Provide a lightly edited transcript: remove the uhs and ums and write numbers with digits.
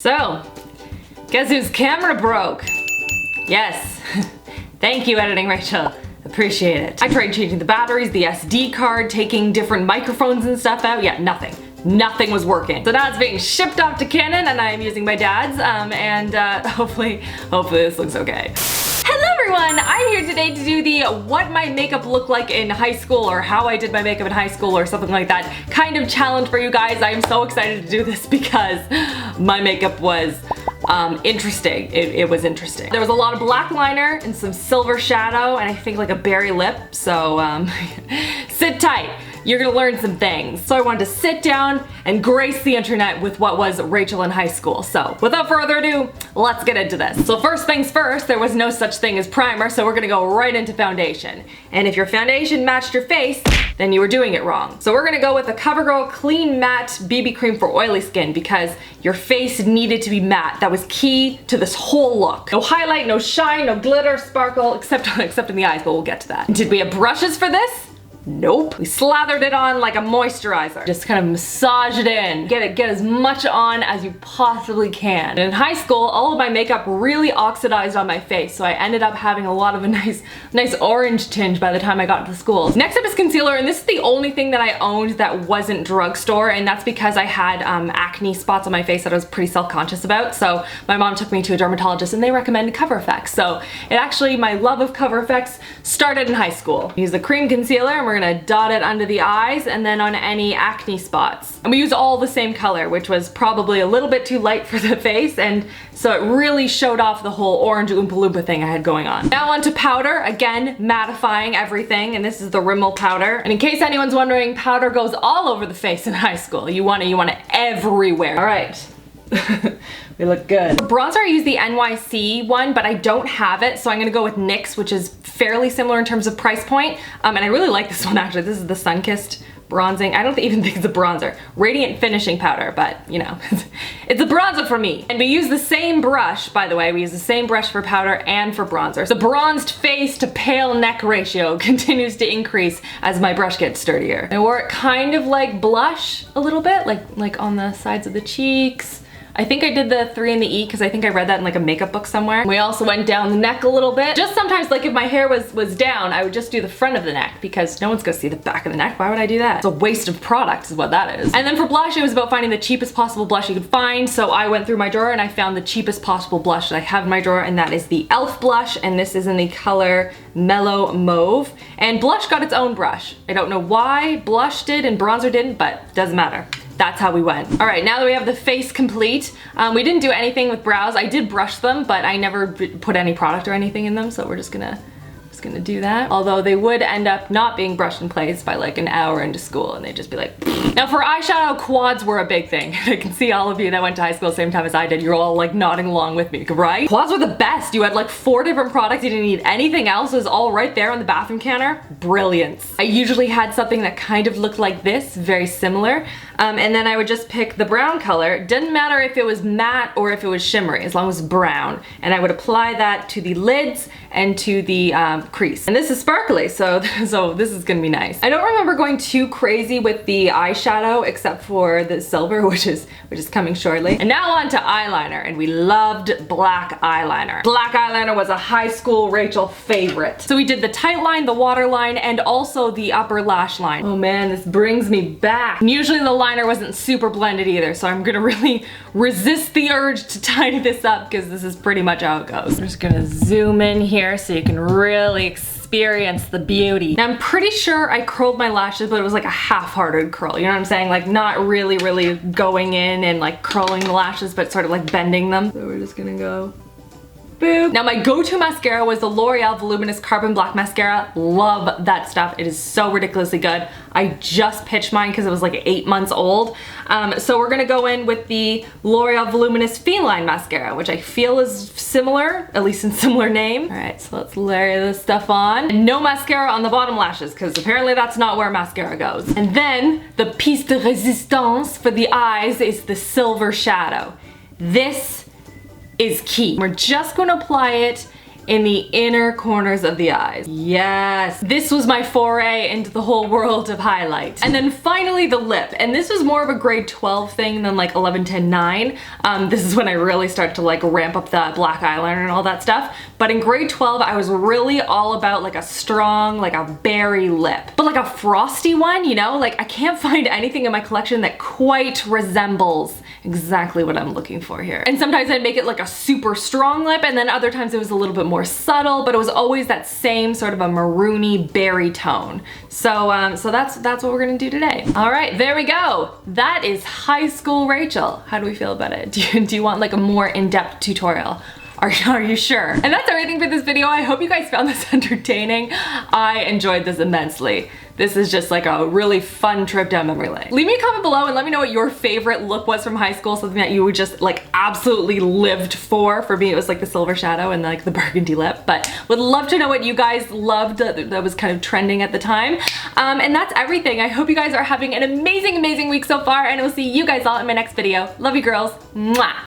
So, guess whose camera broke? Yes. Thank you, editing Rachel. Appreciate it. I tried changing the batteries, the SD card, taking different microphones and stuff out. Yeah, nothing. Nothing was working. So now it's being shipped off to Canon and I am using my dad's hopefully this looks okay. Hello everyone! I'm here today to do the what my makeup looked like in high school or how I did my makeup in high school or something like that kind of challenge for you guys. I am so excited to do this because my makeup was interesting. It was interesting. There was a lot of black liner and some silver shadow and I think like a berry lip, so sit tight. You're gonna learn some things. So I wanted to sit down and grace the internet with what was Rachel in high school. So without further ado, let's get into this. So first things first, there was no such thing as primer, so we're gonna go right into foundation. And if your foundation matched your face, then you were doing it wrong. So we're gonna go with a CoverGirl Clean Matte BB Cream for oily skin because your face needed to be matte. That was key to this whole look. No highlight, no shine, no glitter, sparkle, except in the eyes, but we'll get to that. Did we have brushes for this? Nope. We slathered it on like a moisturizer. Just kind of massage it in. Get as much on as you possibly can. And in high school, all of my makeup really oxidized on my face, so I ended up having a lot of a nice orange tinge by the time I got to school. Next up is concealer, and this is the only thing that I owned that wasn't drugstore, and that's because I had acne spots on my face that I was pretty self-conscious about. So my mom took me to a dermatologist and they recommended Cover FX. So my love of Cover FX started in high school. Use the cream concealer and we're gonna dot it under the eyes and then on any acne spots. And we used all the same color, which was probably a little bit too light for the face, and so it really showed off the whole orange Oompa Loompa thing I had going on. Now onto powder, again, mattifying everything, and this is the Rimmel powder. And in case anyone's wondering, powder goes all over the face in high school. You want it everywhere. All right. We look good. For bronzer, I use the NYC one, but I don't have it, so I'm gonna go with NYX, which is fairly similar in terms of price point. And I really like this one actually. This is the Sunkissed bronzing. I don't even think it's a bronzer. Radiant finishing powder, but you know, it's a bronzer for me. And we use the same brush, by the way. We use the same brush for powder and for bronzer. The bronzed face to pale neck ratio continues to increase as my brush gets sturdier. I wore it kind of like blush a little bit, like on the sides of the cheeks. I think I did the 3 and the E because I think I read that in like a makeup book somewhere. We also went down the neck a little bit. Just sometimes, like if my hair was down, I would just do the front of the neck because no one's gonna see the back of the neck. Why would I do that? It's a waste of product is what that is. And then for blush, it was about finding the cheapest possible blush you could find. So I went through my drawer and I found the cheapest possible blush that I have in my drawer, and that is the e.l.f. blush, and this is in the color Mellow Mauve. And blush got its own brush. I don't know why blush did and bronzer didn't, but doesn't matter. That's how we went. All right, now that we have the face complete, we didn't do anything with brows. I did brush them, but I never put any product or anything in them, so we're just gonna do that. Although they would end up not being brushed in place by like an hour into school and they'd just be like, pfft. Now for eyeshadow, quads were a big thing. I can see all of you that went to high school the same time as I did. You're all like nodding along with me, right? Quads were the best. You had like 4 different products. You didn't need anything else. It was all right there on the bathroom counter. Brilliance. I usually had something that kind of looked like this, very similar. And then I would just pick the brown color. It didn't matter if it was matte or if it was shimmery, as long as it was brown. And I would apply that to the lids and to the crease. And this is sparkly, so this is gonna be nice. I don't remember going too crazy with the eyeshadow except for the silver, which is coming shortly. And now on to eyeliner, and we loved black eyeliner. Black eyeliner was a high school Rachel favorite. So we did the tight line, the waterline, and also the upper lash line. Oh man, this brings me back. And usually the liner wasn't super blended either, so I'm gonna really resist the urge to tidy this up because this is pretty much how it goes. I'm just gonna zoom in here so you can really experience the beauty. Now I'm pretty sure I curled my lashes, but it was like a half-hearted curl, you know what I'm saying? Like not really going in and like curling the lashes, but sort of like bending them. So we're just gonna go boop. Now my go-to mascara was the L'Oreal Voluminous Carbon Black Mascara. Love that stuff. It is so ridiculously good. I just pitched mine because it was like 8 months old. So we're gonna go in with the L'Oreal Voluminous Feline Mascara, which I feel is similar, at least in similar name. All right, so let's layer this stuff on. And no mascara on the bottom lashes because apparently that's not where mascara goes. And then the piece de resistance for the eyes is the silver shadow. This is key. We're just going to apply it in the inner corners of the eyes. Yes, this was my foray into the whole world of highlight. And then finally the lip, and this was more of a grade 12 thing than like 11, 10, 9. This is when I really started to like ramp up the black eyeliner and all that stuff. But in grade 12, I was really all about like a strong, like a berry lip, but like a frosty one, you know? Like I can't find anything in my collection that quite resembles exactly what I'm looking for here. And sometimes I'd make it like a super strong lip, and then other times it was a little bit more subtle, but it was always that same sort of a maroony berry tone. So that's what we're gonna do today. All right, there we go. That is high school Rachel. How do we feel about it? Do you want like a more in-depth tutorial? Are you sure? And that's everything for this video. I hope you guys found this entertaining. I enjoyed this immensely. This is just like a really fun trip down memory lane. Leave me a comment below and let me know what your favorite look was from high school, something that you would just like absolutely lived for. For me, it was like the silver shadow and like the burgundy lip, but would love to know what you guys loved that was kind of trending at the time. And that's everything. I hope you guys are having an amazing, amazing week so far, and I will see you guys all in my next video. Love you girls. Mwah.